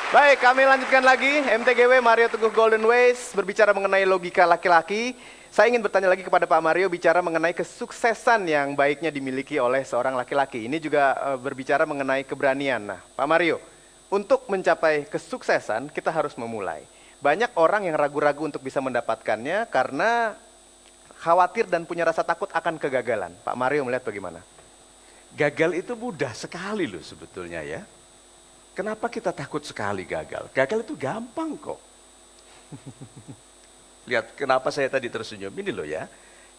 Baik, kami lanjutkan lagi. MTGW Mario Teguh Golden Ways berbicara mengenai logika laki-laki. Saya ingin bertanya lagi kepada Pak Mario bicara mengenai kesuksesan yang baiknya dimiliki oleh seorang laki-laki. Ini juga berbicara mengenai keberanian. Nah, Pak Mario, untuk mencapai kesuksesan kita harus memulai. Banyak orang yang ragu-ragu untuk bisa mendapatkannya karena khawatir dan punya rasa takut akan kegagalan. Pak Mario melihat bagaimana? Gagal itu mudah sekali loh sebetulnya ya. Kenapa kita takut sekali gagal? Gagal itu gampang kok. Lihat kenapa saya tadi tersenyum. Ini loh ya,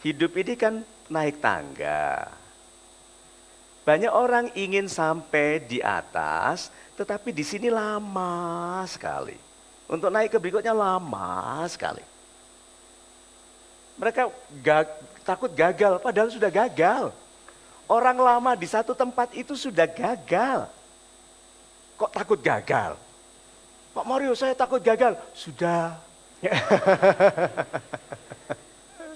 hidup ini kan naik tangga. Banyak orang ingin sampai di atas, tetapi di sini lama sekali. Untuk naik ke berikutnya lama sekali. Mereka takut gagal, padahal sudah gagal. Orang lama di satu tempat itu sudah gagal. Kok takut gagal? Pak Mario, saya takut gagal. Sudah.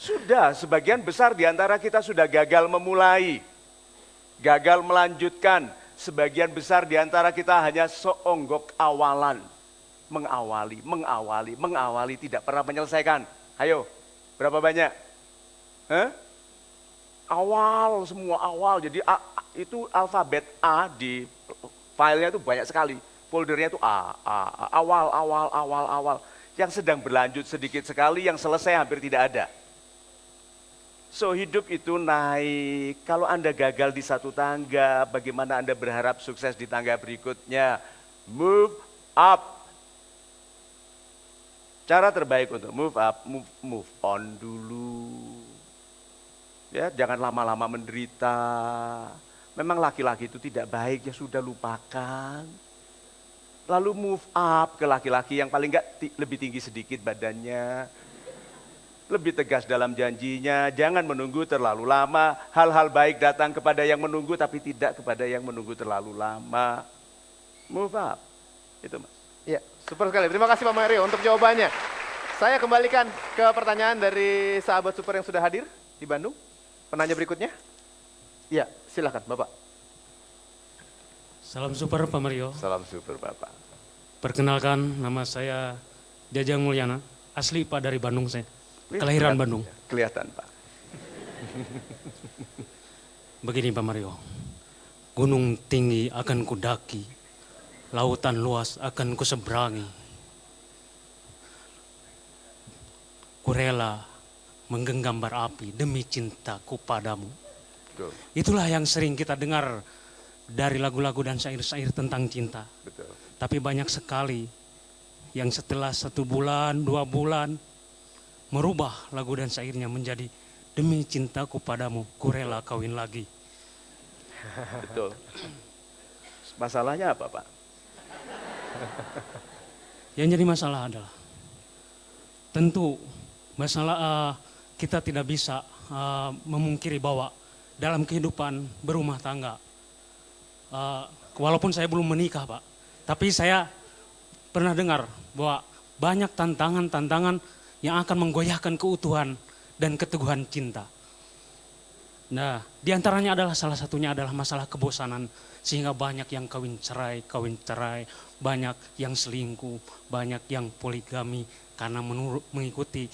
Sudah, sebagian besar di antara kita sudah gagal memulai. Gagal melanjutkan. Sebagian besar di antara kita hanya seonggok awalan. Mengawali, tidak pernah menyelesaikan. Ayo, berapa banyak? Awal, semua awal. Jadi itu alfabet A di filenya itu banyak sekali. Foldernya itu awal. Yang sedang berlanjut sedikit sekali, yang selesai hampir tidak ada. So hidup itu naik. Kalau Anda gagal di satu tangga, bagaimana Anda berharap sukses di tangga berikutnya? Move up. Cara terbaik untuk move up, move on dulu. Ya, jangan lama-lama menderita. Memang laki-laki itu tidak baik, ya sudah lupakan. Lalu move up ke laki-laki yang paling enggak lebih tinggi sedikit badannya. Lebih tegas dalam janjinya, jangan menunggu terlalu lama. Hal-hal baik datang kepada yang menunggu tapi tidak kepada yang menunggu terlalu lama. Move up. Itu Mas. Ya, super sekali. Terima kasih Pak Mario untuk jawabannya. Saya kembalikan ke pertanyaan dari sahabat super yang sudah hadir di Bandung. Penanya berikutnya. Ya, silakan Bapak. Salam super Pak Mario. Salam super Bapak. Perkenalkan, nama saya Jajang Mulyana, asli Pak dari Bandung saya. Kelahiran Bandung. Kelihatan Pak. Begini Pak Mario, gunung tinggi akan kudaki, lautan luas akan kuseberangi. Kurela menggenggam bara api demi cintaku padamu. Betul. Itulah yang sering kita dengar dari lagu-lagu dan syair-syair tentang cinta. Betul. Tapi banyak sekali yang setelah 1 bulan, 2 bulan, merubah lagu dan syairnya menjadi demi cintaku padamu, ku rela kawin lagi. Betul. Masalahnya apa Pak? Yang jadi masalah adalah, tentu masalah kita tidak bisa memungkiri bahwa dalam kehidupan berumah tangga, walaupun saya belum menikah Pak, tapi saya pernah dengar bahwa banyak tantangan-tantangan yang akan menggoyahkan keutuhan dan keteguhan cinta. Nah, diantaranya adalah salah satunya adalah masalah kebosanan, sehingga banyak yang kawin cerai, banyak yang selingkuh, banyak yang poligami karena mengikuti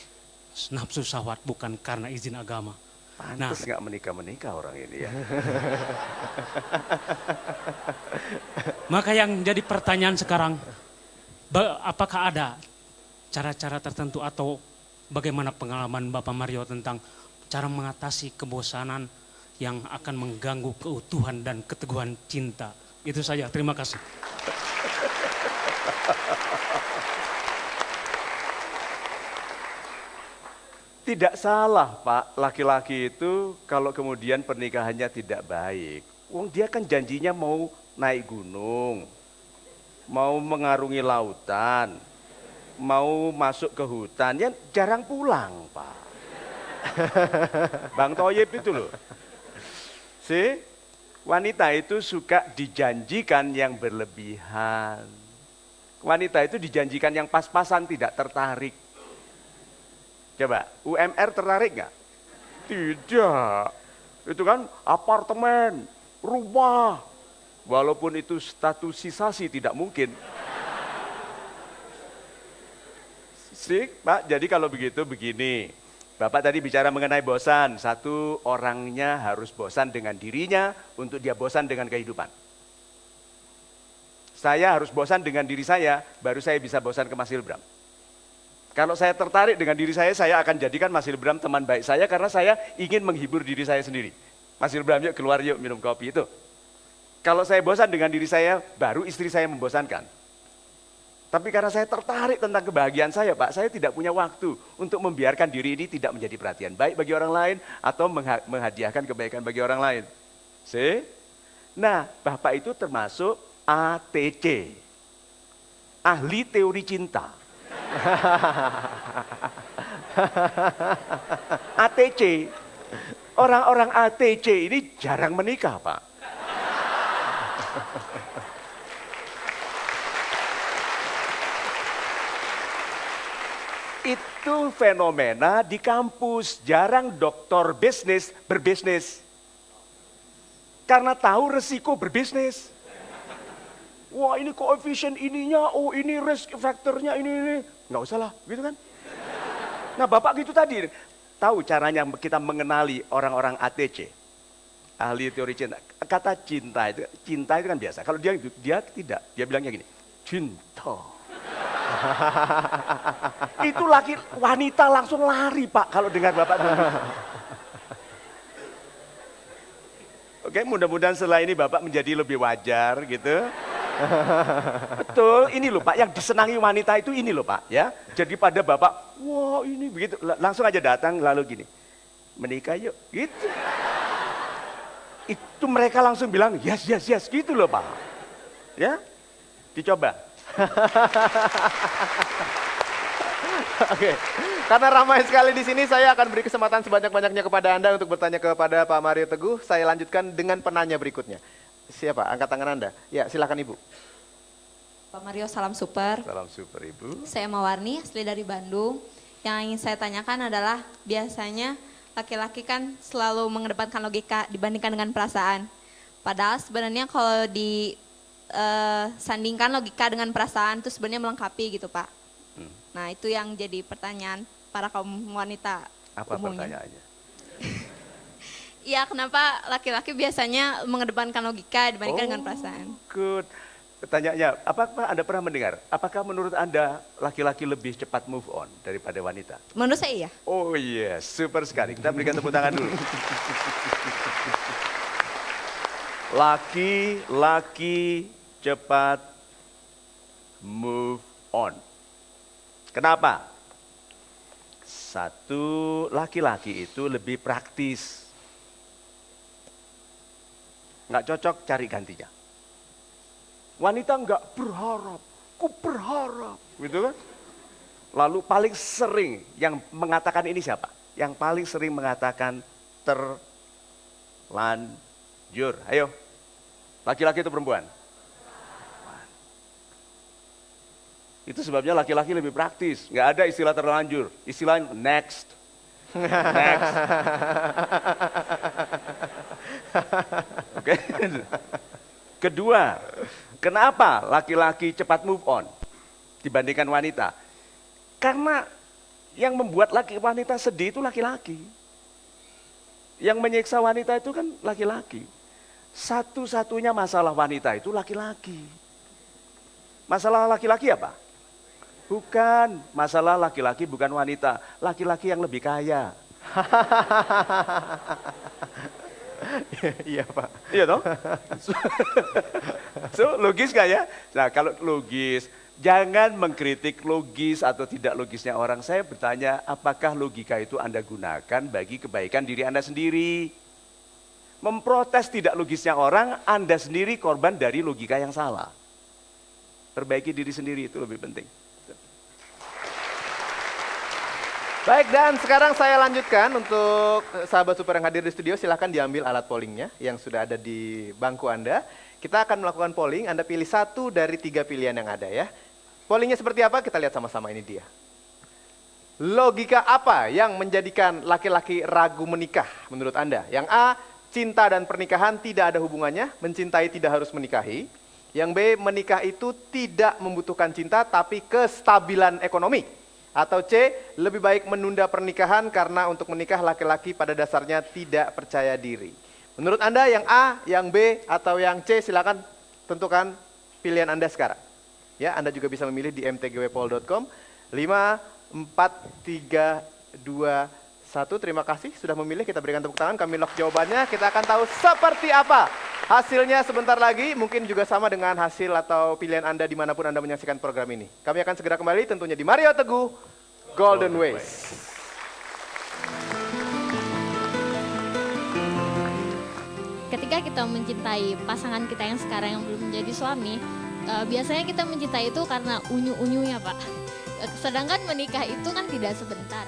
nafsu syahwat bukan karena izin agama. Pantes nggak menikah orang ini ya. Maka yang jadi pertanyaan sekarang, apakah ada cara-cara tertentu atau bagaimana pengalaman Bapak Mario tentang cara mengatasi kebosanan yang akan mengganggu keutuhan dan keteguhan cinta? Itu saja, terima kasih. Tidak salah Pak, laki-laki itu kalau kemudian pernikahannya tidak baik. Wong dia kan janjinya mau naik gunung, mau mengarungi lautan, mau masuk ke hutan, ya jarang pulang Pak. Bang Toyib itu loh. Wanita itu suka dijanjikan yang berlebihan. Wanita itu dijanjikan yang pas-pasan, tidak tertarik. Coba, UMR tertarik nggak? Tidak. Itu kan apartemen, rumah. Walaupun itu statusisasi tidak mungkin. Sik, Pak, jadi kalau begitu begini. Bapak tadi bicara mengenai bosan. Satu, orangnya harus bosan dengan dirinya untuk dia bosan dengan kehidupan. Saya harus bosan dengan diri saya, baru saya bisa bosan ke Mas Hilbram. Kalau saya tertarik dengan diri saya akan jadikan Mas Hilbram teman baik saya karena saya ingin menghibur diri saya sendiri. Mas Hilbram, yuk keluar yuk minum kopi itu. Kalau saya bosan dengan diri saya, baru istri saya membosankan. Tapi karena saya tertarik tentang kebahagiaan saya, Pak, saya tidak punya waktu untuk membiarkan diri ini tidak menjadi perhatian baik bagi orang lain atau menghadiahkan kebaikan bagi orang lain. See? Nah, Bapak itu termasuk ATC, ahli teori cinta. ATC, orang-orang ATC ini jarang menikah, Pak. Itu fenomena di kampus, jarang doktor bisnis berbisnis. Karena tahu resiko berbisnis. Wah, ini koefisien ininya, oh ini risk factornya ini. Nggak usah lah, gitu kan. Nah, Bapak gitu tadi, tahu caranya kita mengenali orang-orang ATC, ahli teori cinta. Kata cinta itu kan biasa. Kalau dia tidak, dia bilangnya gini, cinta. Itu wanita langsung lari, Pak, kalau dengar Bapak tadi. Oke, mudah-mudahan setelah ini Bapak menjadi lebih wajar gitu. Betul, ini loh Pak, yang disenangi wanita itu ini loh Pak, ya. Jadi pada Bapak, wah ini begitu, langsung aja datang lalu gini, menikah yuk, gitu. Itu mereka langsung bilang, yes, gitu loh Pak. Ya, dicoba. Oke, karena ramai sekali di sini, saya akan beri kesempatan sebanyak-banyaknya kepada Anda untuk bertanya kepada Pak Mario Teguh. Saya lanjutkan dengan penanya berikutnya. Siapa? Angkat tangan Anda. Ya, silakan Ibu. Pak Mario, salam super. Salam super Ibu. Saya Mawarni, asli dari Bandung. Yang ingin saya tanyakan adalah, biasanya laki-laki kan selalu mengedepankan logika dibandingkan dengan perasaan. Padahal sebenarnya kalau disandingkan logika dengan perasaan itu sebenarnya melengkapi gitu Pak. Nah itu yang jadi pertanyaan para kaum wanita. Apa umumnya. pertanyaannya? Iya, kenapa laki-laki biasanya mengedepankan logika dibandingkan dengan perasaan? Good. Pertanyaannya, apakah Anda pernah mendengar? Apakah menurut Anda laki-laki lebih cepat move on daripada wanita? Menurut saya iya. Oh iya, super sekali. Kita berikan tepuk tangan dulu. Laki-laki cepat move on. Kenapa? Satu, laki-laki itu lebih praktis. Nggak cocok, cari gantinya. Wanita nggak berharap, ku berharap, gitu kan? Lalu paling sering yang mengatakan ini siapa? Yang paling sering mengatakan terlanjur. Ayo, laki-laki itu perempuan? Itu sebabnya laki-laki lebih praktis. Nggak ada istilah terlanjur, istilah next. Next. Oke. Kedua, kenapa laki-laki cepat move on dibandingkan wanita? Karena yang membuat wanita sedih itu laki-laki. Yang menyiksa wanita itu kan laki-laki. Satu-satunya masalah wanita itu laki-laki. Masalah laki-laki apa? Bukan, masalah laki-laki bukan wanita. Laki-laki yang lebih kaya. Iya Pak. Iya toh? So, logis gak ya? Nah kalau logis, jangan mengkritik logis atau tidak logisnya orang. Saya bertanya, apakah logika itu Anda gunakan bagi kebaikan diri Anda sendiri? Memprotes tidak logisnya orang, Anda sendiri korban dari logika yang salah. Perbaiki diri sendiri itu lebih penting. Baik, dan sekarang saya lanjutkan untuk sahabat super yang hadir di studio, silahkan diambil alat pollingnya yang sudah ada di bangku Anda. Kita akan melakukan polling, Anda pilih 1 dari 3 pilihan yang ada ya. Pollingnya seperti apa? Kita lihat sama-sama, ini dia. Logika apa yang menjadikan laki-laki ragu menikah menurut Anda? Yang A, cinta dan pernikahan tidak ada hubungannya, mencintai tidak harus menikahi. Yang B, menikah itu tidak membutuhkan cinta tapi kestabilan ekonomi. Atau C, lebih baik menunda pernikahan karena untuk menikah laki-laki pada dasarnya tidak percaya diri. Menurut Anda yang A, yang B, atau yang C, silakan tentukan pilihan Anda sekarang. Ya, Anda juga bisa memilih di mtgwpol.com. 5, 4, 3, 2, 1. Terima kasih sudah memilih, kita berikan tepuk tangan, kami lock jawabannya. Kita akan tahu seperti apa hasilnya sebentar lagi. Mungkin juga sama dengan hasil atau pilihan Anda dimanapun Anda menyaksikan program ini. Kami akan segera kembali tentunya di Mario Teguh Golden Ways. Ketika kita mencintai pasangan kita yang sekarang yang belum menjadi suami, biasanya kita mencintai itu karena unyu-unyunya, Pak. Sedangkan menikah itu kan tidak sebentar.